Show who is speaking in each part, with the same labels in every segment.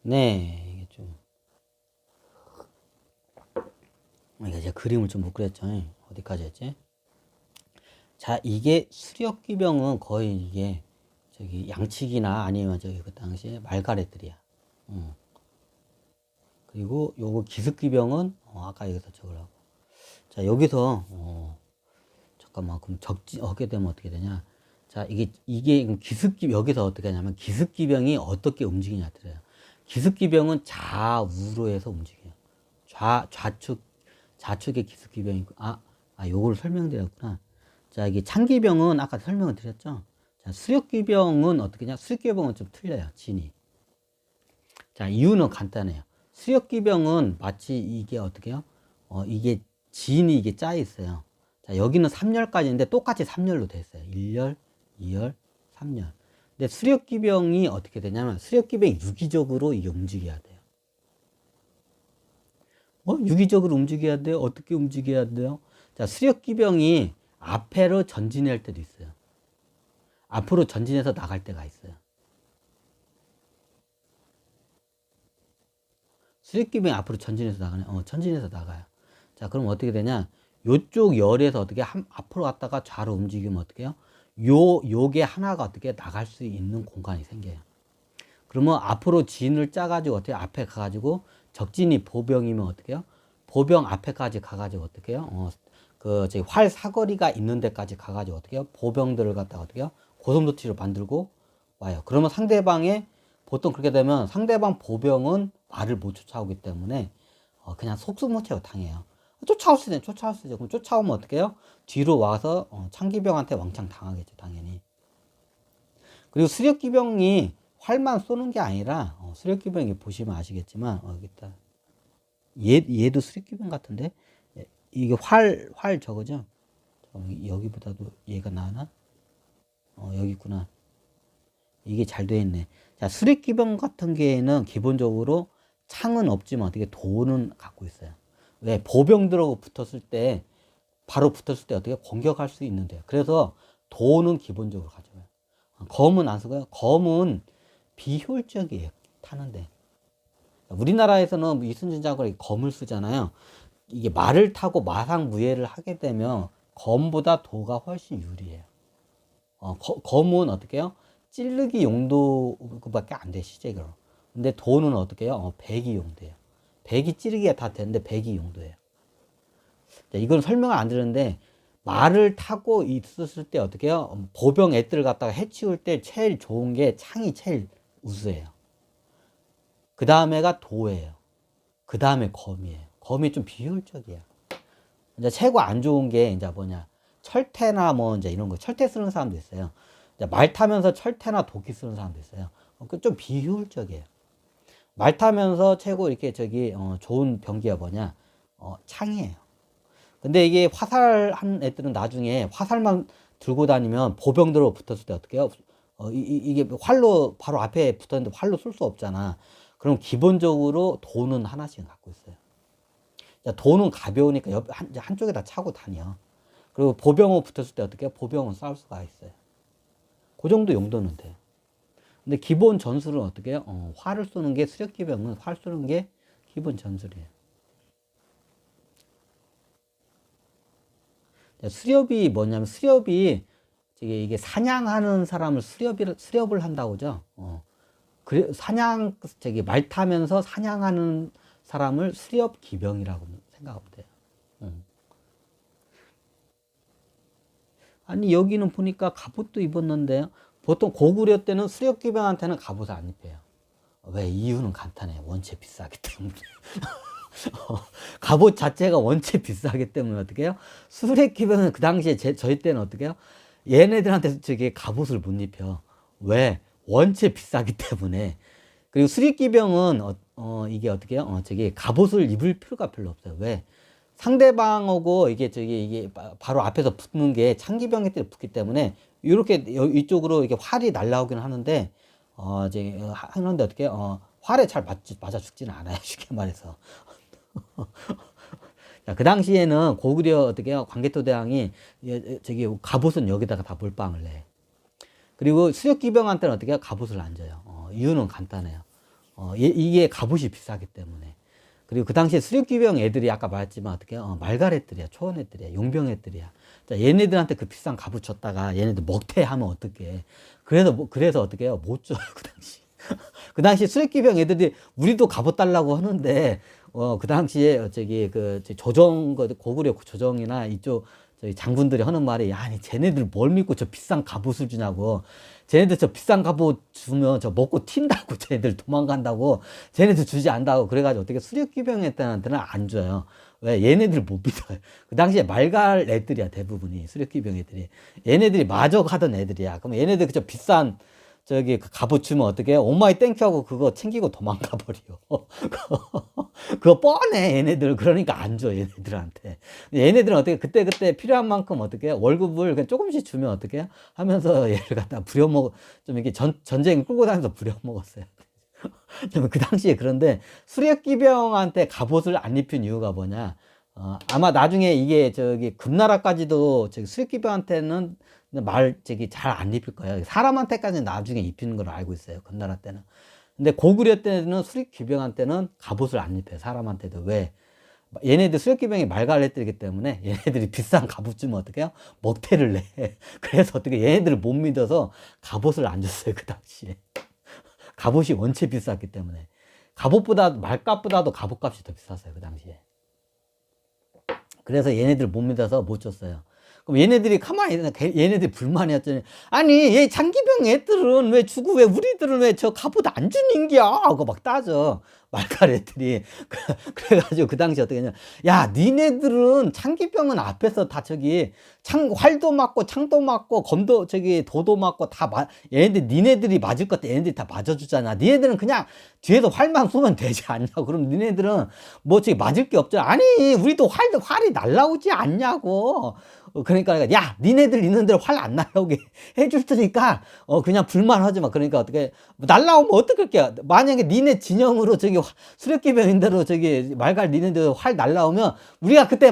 Speaker 1: 네, 이게 좀, 이게 제가 그림을 좀 못 그렸죠. 어디까지 했지? 자, 이게 수렵기병은 거의 이게 저기 양치기나 아니면 저기 그 당시에 말가래들이야. 그리고 요거 기습기병은 아까 여기서 적으라고. 자, 여기서 잠깐만, 그럼 적지 하게 되면 어떻게 되냐? 자, 이게 기습기 여기서 어떻게 하냐면 기습기병이 어떻게 움직이냐 들어요. 기습기병은 좌우로 해서 움직여요. 좌측에 기습기병이 있고, 요걸 설명드렸구나. 자, 이게 창기병은 아까 설명을 드렸죠. 자, 수력기병은 어떻게 냐 수력기병은 좀 틀려요, 진이. 자, 이유는 간단해요. 수력기병은 마치 이게 어떻게요? 이게 진이 이게 짜 있어요. 자, 여기는 3열까지인데 똑같이 3열로 돼 있어요. 1열, 2열, 3열. 근데 수력기병이 어떻게 되냐면 수력기병이 유기적으로 이게 움직여야 돼요. 유기적으로 움직여야 돼요? 어떻게 움직여야 돼요? 자, 수력기병이 앞으로 전진할 때도 있어요. 앞으로 전진해서 나갈 때가 있어요. 수력기병이 앞으로 전진해서 나가네. 전진해서 나가요. 자, 그럼 어떻게 되냐? 요쪽 열에서 어떻게 앞으로 갔다가 좌로 움직이면 어떻게 해요? 요게 하나가 어떻게 나갈 수 있는 공간이 생겨요. 그러면 앞으로 진을 짜가지고 어떻게 앞에 가가지고 적진이 보병이면 어떻게 해요? 보병 앞에까지 가가지고 어떻게 해요? 저기 활 사거리가 있는 데까지 가가지고 어떻게 해요? 보병들을 갖다가 어떻게 해요? 고성도치로 만들고 와요. 그러면 상대방의 보통 그렇게 되면 상대방 보병은 말을 못 쫓아오기 때문에 그냥 속수무책으로 당해요. 쫓아올 수 있는 쫓아올 수 있죠. 그럼 쫓아오면 어떻게 해요? 뒤로 와서 창기병한테 왕창 당하겠죠, 당연히. 그리고 수력기병이 활만 쏘는 게 아니라 수력기병이 보시면 아시겠지만 여기 있다. 얘도 수력기병 같은데 이게 활 저거죠? 여기보다도 얘가 나나? 여기 있구나. 이게 잘 돼 있네. 자, 수력기병 같은 경우에는 기본적으로 창은 없지만 어떻게 도는 갖고 있어요. 왜? 보병들하고 붙었을 때, 바로 붙었을 때 어떻게 공격할 수 있는데요. 그래서 도는 기본적으로 가져와요. 검은 안 쓰고요. 검은 비효율적이에요. 타는데. 우리나라에서는 이순신 장군이 검을 쓰잖아요. 이게 말을 타고 마상무예를 하게 되면 검보다 도가 훨씬 유리해요. 검은 어떻게 해요? 찌르기 용도밖에 안 돼, 시제로. 근데 도는 어떻게 해요? 배기 용도예요. 배기 찌르기가 다 되는데 배기 용도예요. 자, 이건 설명을 안 드렸는데 말을 타고 있었을 때 어떻게 해요? 보병 애들을 갖다가 해치울 때 제일 좋은 게 창이 제일 우수해요. 그 다음에가 도예요. 그 다음에 검이에요. 검이 좀 비효율적이에요. 이제 최고 안 좋은 게 이제 뭐냐? 철퇴나 뭐 이제 이런 거 철퇴 쓰는 사람도 있어요. 말 타면서 철퇴나 도끼 쓰는 사람도 있어요. 그 좀 비효율적이에요. 말 타면서 최고 이렇게 저기 좋은 병기가 뭐냐? 창이에요. 근데 이게 화살한 애들은 나중에 화살만 들고 다니면 보병들로 붙었을 때 어떻게 해요? 이게 활로 바로 앞에 붙었는데 활로 쏠 수 없잖아. 그럼 기본적으로 도는 하나씩 갖고 있어요. 도는 가벼우니까 한쪽에다 차고 다녀. 그리고 보병으로 붙었을 때 어떻게 해요? 보병은 싸울 수가 있어요. 그 정도 용도는 돼요. 근데 기본 전술은 어떻게 해요? 활을 쏘는 게 수력기병은 활 쏘는 게 기본 전술이에요. 수렵이 뭐냐면 수렵이 이게 사냥하는 사람을 수렵을 한다고 하죠. 그래 말 타면서 사냥하는 사람을 수렵 기병이라고 생각하면 돼요. 아니 여기는 보니까 갑옷도 입었는데요. 보통 고구려 때는 수렵 기병한테는 갑옷을 안 입혀요. 왜? 이유는 간단해요. 원체 비싸기 때문에. 갑옷 자체가 원체 비싸기 때문에 어떻게 해요? 수렵 기병은 그 당시에 저희 때는 어떻게 해요? 얘네들한테 저기 갑옷을 못 입혀. 왜? 원체 비싸기 때문에. 그리고 수립기병은 이게 어떻게 해요? 저기 갑옷을 입을 필요가 별로 없어요. 왜? 상대방하고 이게 바로 앞에서 붙는 게 창기병에 붙기 때문에 이렇게 이쪽으로 이렇게 활이 날라오긴 하는데 이제 하는데 어떻게 활에 잘 맞아 죽지는 않아요. 쉽게 말해서. 자, 그 당시에는 고구려 어떻게 해요? 광개토대왕이 저기 갑옷은 여기다가 다 몰빵을 해. 그리고 수렵기병한테는 어떻게 해요? 갑옷을 안 줘요. 이유는 간단해요. 이게 갑옷이 비싸기 때문에. 그리고 그 당시에 수렵기병 애들이 아까 말했지만 어떻게 말갈애들이야, 초원애들이야, 용병애들이야. 자, 얘네들한테 그 비싼 갑옷 줬다가 얘네들 먹태하면 어떡해. 그래서 어떻게 해요? 못 줘요, 그 당시. 그 당시 수렵기병 애들이 우리도 갑옷 달라고 하는데, 그 당시에 고구려 조정이나 이쪽 저희 장군들이 하는 말이, 아니, 쟤네들 뭘 믿고 저 비싼 갑옷을 주냐고. 쟤네들 저 비싼 갑옷 주면 저 먹고 튄다고. 쟤네들 도망간다고. 쟤네들 주지 않다고. 그래가지고 어떻게 수렵기병 애들한테는 안 줘요. 왜? 얘네들 못 믿어요. 그 당시에 말갈 애들이야, 대부분이. 수렵기병 애들이. 얘네들이 마저 가던 애들이야. 그럼 얘네들 저 비싼 그 갑옷 주면 어떻게 해? 오마이 땡큐 하고 그거 챙기고 도망가 버려. 그거 뻔해, 얘네들. 그러니까 안 줘, 얘네들한테. 얘네들은 어떻게 그때 필요한 만큼 어떻게 해? 월급을 그냥 조금씩 주면 어떻게 해? 하면서 얘를 갖다 부려먹어. 좀 이렇게 전쟁 끌고 다니면서 부려먹었어요. 좀 그 당시에. 그런데 수렵기병한테 갑옷을 안 입힌 이유가 뭐냐? 아마 나중에 이게 금나라까지도 수렵기병한테는 잘 안 입힐 거예요. 사람한테까지는 나중에 입히는 걸로 알고 있어요, 금나라 때는. 근데 고구려 때는 수렵기병한테는 갑옷을 안 입혀요, 사람한테도. 왜? 얘네들 수렵기병이 말갈애들이기 때문에 얘네들이 비싼 갑옷 주면 어떻게 해요? 먹태를 내. 그래서 어떻게 얘네들을 못 믿어서 갑옷을 안 줬어요, 그 당시에. 갑옷이 원체 비쌌기 때문에. 말값보다도 갑옷값이 더 비쌌어요, 그 당시에. 그래서 얘네들 못 믿어서 못 줬어요. 그럼 얘네들이 가만히 있는, 얘네들이 불만이었더니, 아니, 얘 장기병 애들은 왜 주고 왜 우리들은 왜 저 갑옷 안 주는겨? 하고 막 따져. 말갈 애들이. 그래가지고 그 당시 어떻게 했냐. 야, 니네들은 장기병은 앞에서 다 활도 맞고 창도 맞고 도도 맞고 니네들이 맞을 것 같아. 얘네들이 다 맞아주잖아. 니네들은 그냥 뒤에서 활만 쏘면 되지 않냐고. 그럼 니네들은 맞을 게 없잖아. 아니, 우리도 활이 날라오지 않냐고. 그러니까 야, 니네들 있는 대로 활 안 날라오게 해줄 테니까 그냥 불만하지 마. 그러니까 어떻게 날라오면 어떡할게. 만약에 니네 진영으로 수렵기병인대로 말갈 니네들 활 날라오면 우리가 그때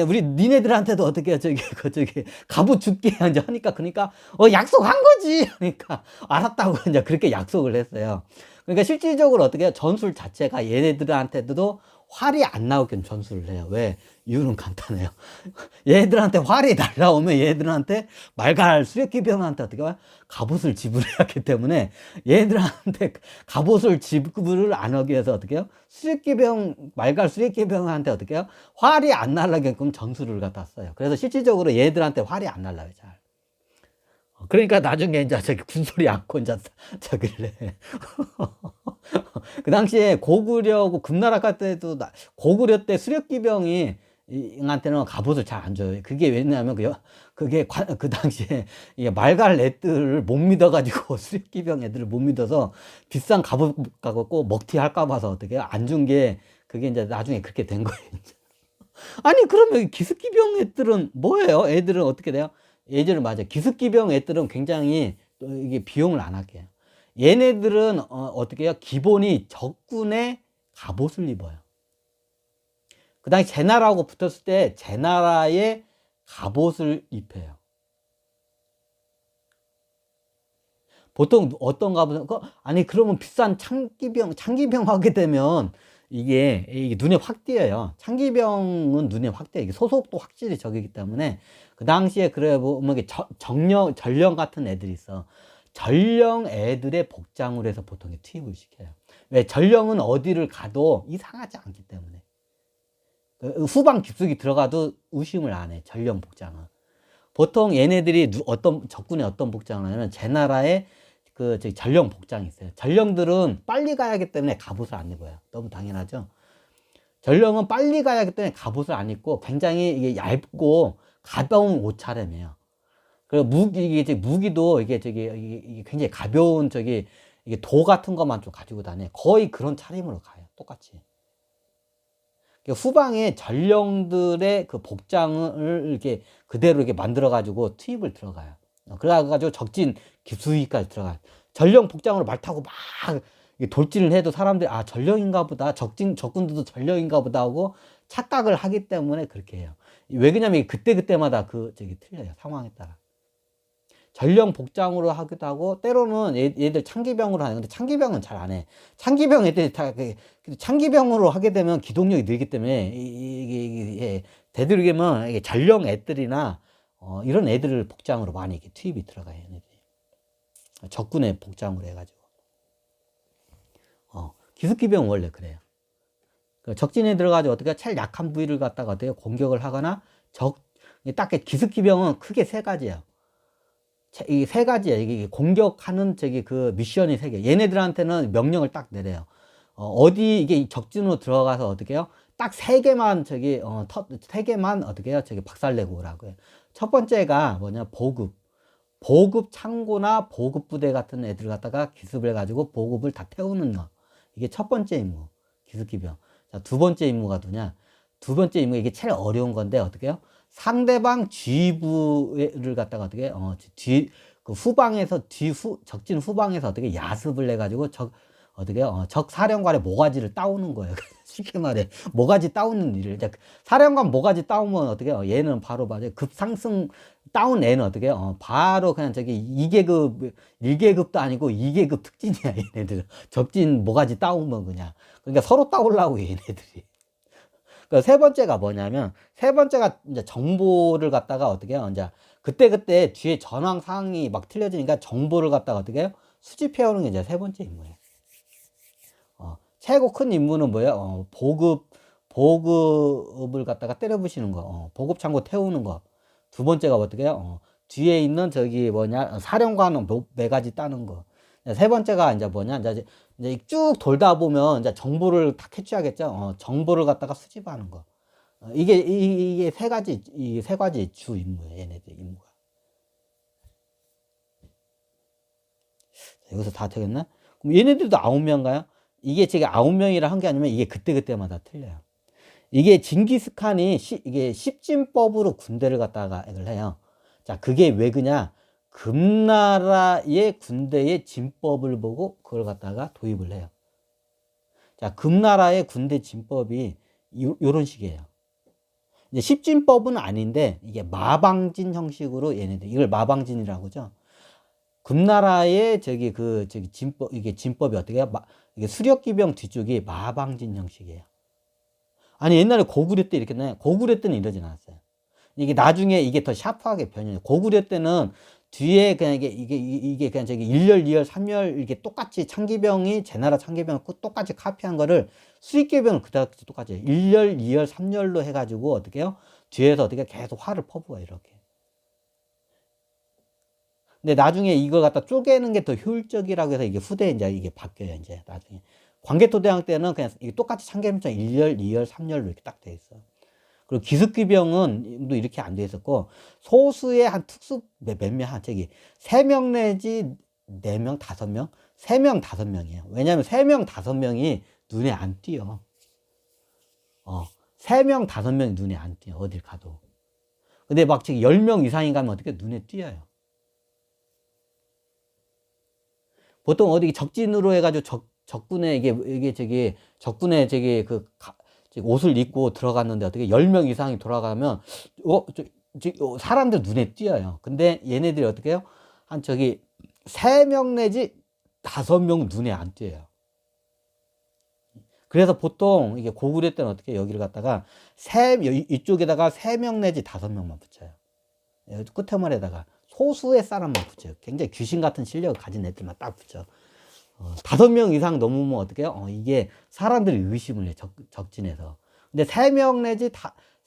Speaker 1: 우리 니네들한테도 어떻게 갑옷 줄게 이제 하니까. 그러니까 약속한 거지. 그러니까 알았다고 이제 그렇게 약속을 했어요. 그러니까 실질적으로 어떻게 해요? 전술 자체가 얘네들한테도 활이 안 나오게 전술을 해요. 왜? 이유는 간단해요. 얘들한테 활이 날라오면 얘들한테 말갈 수렵기병한테 어떻게 해요? 갑옷을 지불해야 하기 때문에 얘들한테 갑옷을 지불을 안 하기 위해서 어떻게 해요? 말갈 수렵기병한테 어떻게 해요? 활이 안 날라게끔 전술을 갖다 써요. 그래서 실질적으로 얘들한테 활이 안 날라요, 잘. 그러니까 나중에 이제 군소리 않고 이제 저길래. 그 당시에 고구려고 금나라 갈 때도 고구려 때 수렵기병이 한테는 갑옷을 잘 안 줘요. 그게 왜냐하면 그 당시에 말갈 애들을 못 믿어가지고 수렵기병 애들을 못 믿어서 비싼 갑옷 갖고 먹튀 할까 봐서 어떻게 안 준 게 그게 이제 나중에 그렇게 된 거예요. 아니, 그러면 기습기병 애들은 뭐예요? 애들은 어떻게 돼요? 예전에 맞아요. 기습기병 애들은 굉장히 또 이게 비용을 안 할게요. 얘네들은 어떻게 해요? 기본이 적군의 갑옷을 입어요. 그 당시 제나라하고 붙었을 때 제나라의 갑옷을 입혀요. 보통 어떤 갑옷은 아니, 그러면 비싼 창기병 하게 되면 이게 눈에 확 띄어요. 창기병은 눈에 확 띄어요. 이게 소속도 확실히 적이기 때문에. 그 당시에 그래 보면 전령 같은 애들이 있어. 전령 애들의 복장을 해서 보통 투입을 시켜요. 왜? 전령은 어디를 가도 이상하지 않기 때문에. 후방 깊숙이 들어가도 의심을 안 해, 전령 복장은. 보통 얘네들이 적군의 어떤 복장을 하냐면 제 나라의 전령 복장이 있어요. 전령들은 빨리 가야 하기 때문에 갑옷을 안 입어요. 너무 당연하죠. 전령은 빨리 가야 하기 때문에 갑옷을 안 입고 굉장히 이게 얇고 가벼운 옷차림이에요. 그리고 무기도 이게 굉장히 가벼운 이게 도 같은 것만 좀 가지고 다녀. 거의 그런 차림으로 가요. 똑같이. 후방에 전령들의 그 복장을 이렇게 그대로 이렇게 만들어가지고 투입을 들어가요. 그래가지고 적진 깊숙이까지 들어가요. 전령 복장으로 말 타고 막 돌진을 해도 사람들이 전령인가 보다. 적군들도 전령인가 보다 하고 착각을 하기 때문에 그렇게 해요. 왜 그러냐면 그때마다 틀려요. 상황에 따라. 전령 복장으로 하기도 하고, 때로는 얘들 창기병으로 하는데, 창기병은 잘 안 해. 창기병 애들이 다, 창기병으로 하게 되면 기동력이 늘기 때문에, 이게 되도록이면 이게 전령 애들이나, 이런 애들을 복장으로 많이 이렇게 투입이 들어가요, 얘네들이. 적군의 복장으로 해가지고. 기습기병은 원래 그래요. 적진에 들어가지고 어떻게 제일 약한 부위를 갖다가 어떻게 공격을 하거나, 딱 기습기병은 크게 세 가지예요. 이 세 가지야. 이게 공격하는 그 미션이 세 개. 얘네들한테는 명령을 딱 내려요. 이게 적진으로 들어가서 어떻게 해요? 딱 세 개만 세 개만 어떻게 해요? 박살내고 오라고 해요. 첫 번째가 뭐냐? 보급 창고나 보급 부대 같은 애들 갖다가 기습을 해가지고 보급을 다 태우는 거. 이게 첫 번째 임무. 기습기병. 자, 두 번째 임무가 뭐냐? 두 번째 임무, 이게 제일 어려운 건데, 어떻게 해요? 상대방 G부를 갖다가 어떻게, 적진 후방에서 어떻게 야습을 해가지고, 적 사령관의 모가지를 따오는 거예요. 쉽게 말해. 모가지 따오는 일을. 사령관 모가지 따오면 어떻게, 얘는 바로 급상승 따온 애는 어떻게, 바로 그냥 2계급, 1계급도 아니고 2계급 특진이야, 얘네들은. 적진 모가지 따오면 그냥. 그러니까 서로 따오려고, 얘네들이. 세 번째가 뭐냐면, 세 번째가 이제 정보를 갖다가 어떻게 해요? 이제 그때 뒤에 전황 상황이 막 틀려지니까 정보를 갖다가 어떻게 해요? 수집해 오는 게 이제 세 번째 임무예요. 최고 큰 임무는 뭐예요? 보급을 갖다가 때려 부시는 거. 보급 창고 태우는 거. 두 번째가 어떻게 해요? 뒤에 있는 사령관 매가지 따는 거. 세 번째가 이제 뭐냐? 이제 쭉 돌다 보면 이제 정보를 다 캐치하겠죠. 정보를 갖다가 수집하는 거. 이게 세 가지 주 임무예요. 얘네들 임무가. 여기서 다 되겠나? 그럼 얘네들도 9명가요? 이게 제가 9명이라 한 게 아니면 이게 그때마다 틀려요. 이게 징기스칸이 이게 십진법으로 군대를 갖다가 해요. 자, 그게 왜 그냐? 금나라의 군대의 진법을 보고 그걸 갖다가 도입을 해요. 자, 금나라의 군대 진법이 요런 식이에요. 이제 십진법은 아닌데, 이게 마방진 형식으로 얘네들, 이걸 마방진이라고 하죠. 금나라의 진법, 이게 진법이 어떻게 해요? 이게 수력기병 뒤쪽이 마방진 형식이에요. 아니, 옛날에 고구려 때 이렇게 했나요? 고구려 때는 이러진 않았어요. 이게 나중에 이게 더 샤프하게 변해요. 고구려 때는 뒤에 그냥 이게 그냥 일열, 2열, 3열 이렇게 똑같이 제 나라 창기병을 똑같이 카피한 거를 수익기병을 그다지 똑같이 해요. 1열, 2열, 3열로 해가지고 어떻게 해요? 뒤에서 어떻게 계속 활을 퍼부어 이렇게. 근데 나중에 이걸 갖다 쪼개는 게 더 효율적이라고 해서 이게 후대에 이제 바뀌어요, 이제 나중에. 광개토대왕 때는 그냥 이게 똑같이 창기병 1열, 2열, 3열로 이렇게 딱 돼 있어. 그리고 기습기병은 또 이렇게 안 돼 있었고, 소수의 한 특수 몇 명, 3명 내지 4명, 5명? 3명, 5명이에요. 왜냐면 3명, 5명이 눈에 안 띄어. 3명, 5명이 눈에 안 띄어, 어딜 가도. 근데 막 10명 이상이 가면 어떻게 눈에 띄어요. 보통 어디 적진으로 해가지고 적군의 적군의 옷을 입고 들어갔는데 어떻게 10명 이상이 돌아가면 사람들 눈에 띄어요. 근데 얘네들이 어떻게 해요? 한 3명 내지 5명 눈에 안 띄어요. 그래서 보통 이게 고구려 때는 어떻게 여기를 갖다가 이쪽에다가 3명 내지 5명만 붙여요. 끝에만에다가 소수의 사람만 붙여요. 굉장히 귀신 같은 실력을 가진 애들만 딱 붙여. 5명 이상 넘으면 어떻게 해요? 이게 사람들이 의심을 해, 적진에서. 근데 3명 내지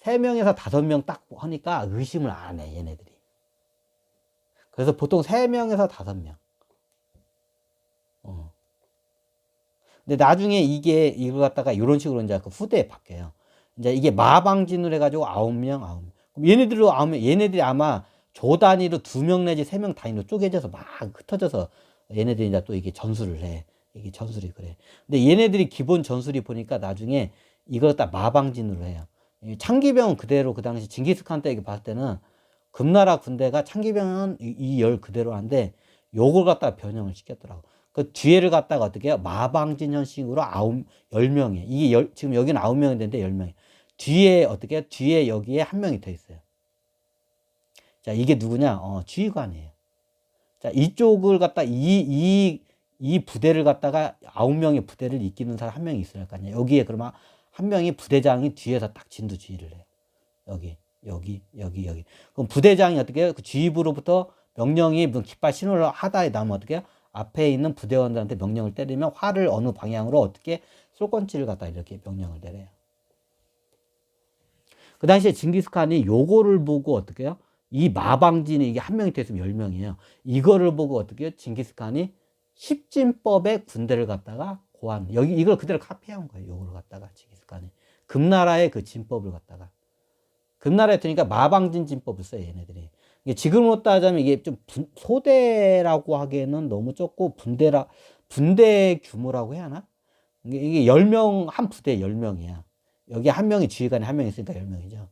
Speaker 1: 3명에서 5명 딱 하니까 의심을 안 해, 얘네들이. 그래서 보통 3명에서 5명. 근데 나중에 이걸 갖다가 이런 식으로 이제 그 후대에 바뀌어요. 이제 이게 마방진으로 해가지고 9명. 그럼 얘네들이 아마 조 단위로 2명 내지 3명 단위로 쪼개져서 막 흩어져서 얘네들이 이제 또 이게 전술을 해. 이게 전술이 그래. 근데 얘네들이 기본 전술이 보니까 나중에 이걸 다 마방진으로 해요. 창기병은 그대로 그 당시 징기스칸 때 봤을 때는 금나라 군대가 창기병은 이 열 그대로 한데 요걸 갖다가 변형을 시켰더라고. 그 뒤에를 갖다가 어떻게 해요? 마방진 형식으로 10명이에요. 이게 지금 여기는 9명이 되는데 10명이에요. 뒤에 어떻게 해요? 뒤에 여기에 한 명이 더 있어요. 자, 이게 누구냐? 지휘관이에요. 자, 이쪽을 갖다 이 부대를 갖다가 9명의 부대를 이끄는 사람 한 명이 있어야 할 거 아니에요. 여기에 그러면 한 명이 부대장이 뒤에서 딱 진두지휘를 해요. 여기. 그럼 부대장이 어떻게 해요? 그 지휘부로부터 명령이 무슨 깃발 신호를 하다에 나면 어떻게 해요? 앞에 있는 부대원들한테 명령을 때리면 활을 어느 방향으로 어떻게 쏠건치를 갖다 이렇게 명령을 내려요. 그 당시에 징기스칸이 요거를 보고 어떻게 해요? 이 마방진이 이게 한 명이 됐으면 10명이에요. 이거를 보고 어떻게 해요? 징기스칸이 십진법의 군대를 갖다가 고안, 여기 이걸 그대로 카피한 거예요. 요걸 갖다가 징기스칸이. 금나라의 그 진법을 갖다가. 금나라에 드니까 마방진 진법을 써요, 얘네들이. 지금으로 따지자면 이게 좀 소대라고 하기에는 너무 적고 분대 규모라고 해야 하나? 이게 10명, 한 부대에 10명이야. 여기 한 명이 지휘관에 한 명 있으니까 10명이죠.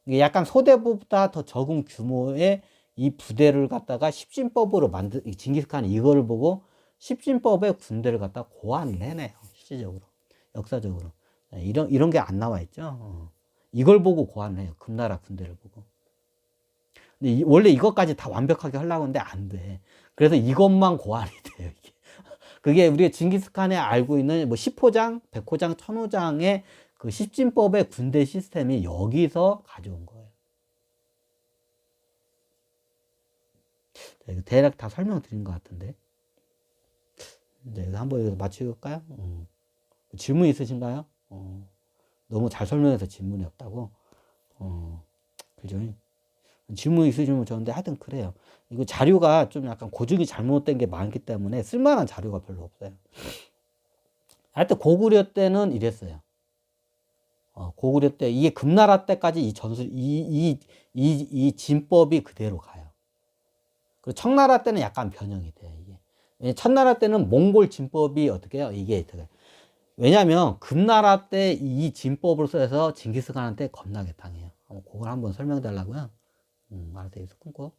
Speaker 1: 이게 약간 소대보다 더 적은 규모의 이 부대를 갖다가 십진법으로 징기스칸이 이거를 보고 십진법의 군대를 갖다 고안을 해내요. 실질적으로. 역사적으로. 이런 게 안 나와 있죠. 이걸 보고 고안을 해요. 금나라 군대를 보고. 근데 원래 이것까지 다 완벽하게 하려고 하는데 안 돼. 그래서 이것만 고안이 돼요. 이게. 그게 우리가 징기스칸에 알고 있는 뭐 10호장, 100호장, 1000호장의 그 십진법의 군대 시스템이 여기서 가져온 거예요. 자, 대략 다 설명드린 것 같은데. 이제 한번 여기서 마칠까요? 질문 있으신가요? 너무 잘 설명해서 질문이 없다고? 그죠? 질문 있으시면 좋은데 하여튼 그래요. 이거 자료가 좀 약간 고증이 잘못된 게 많기 때문에 쓸만한 자료가 별로 없어요. 하여튼 고구려 때는 이랬어요. 고구려 때 이게 금나라 때까지 이 전술 이 진법이 그대로 가요. 그리고 청나라 때는 약간 변형이 돼요. 이게 청나라 때는 몽골 진법이 어떻게 해요? 이게 왜냐하면 금나라 때 이 진법을 써서 징기스칸한테 겁나게 당해요. 그걸 한번 설명해 달라고요. 알았어요. 여기서 끊고.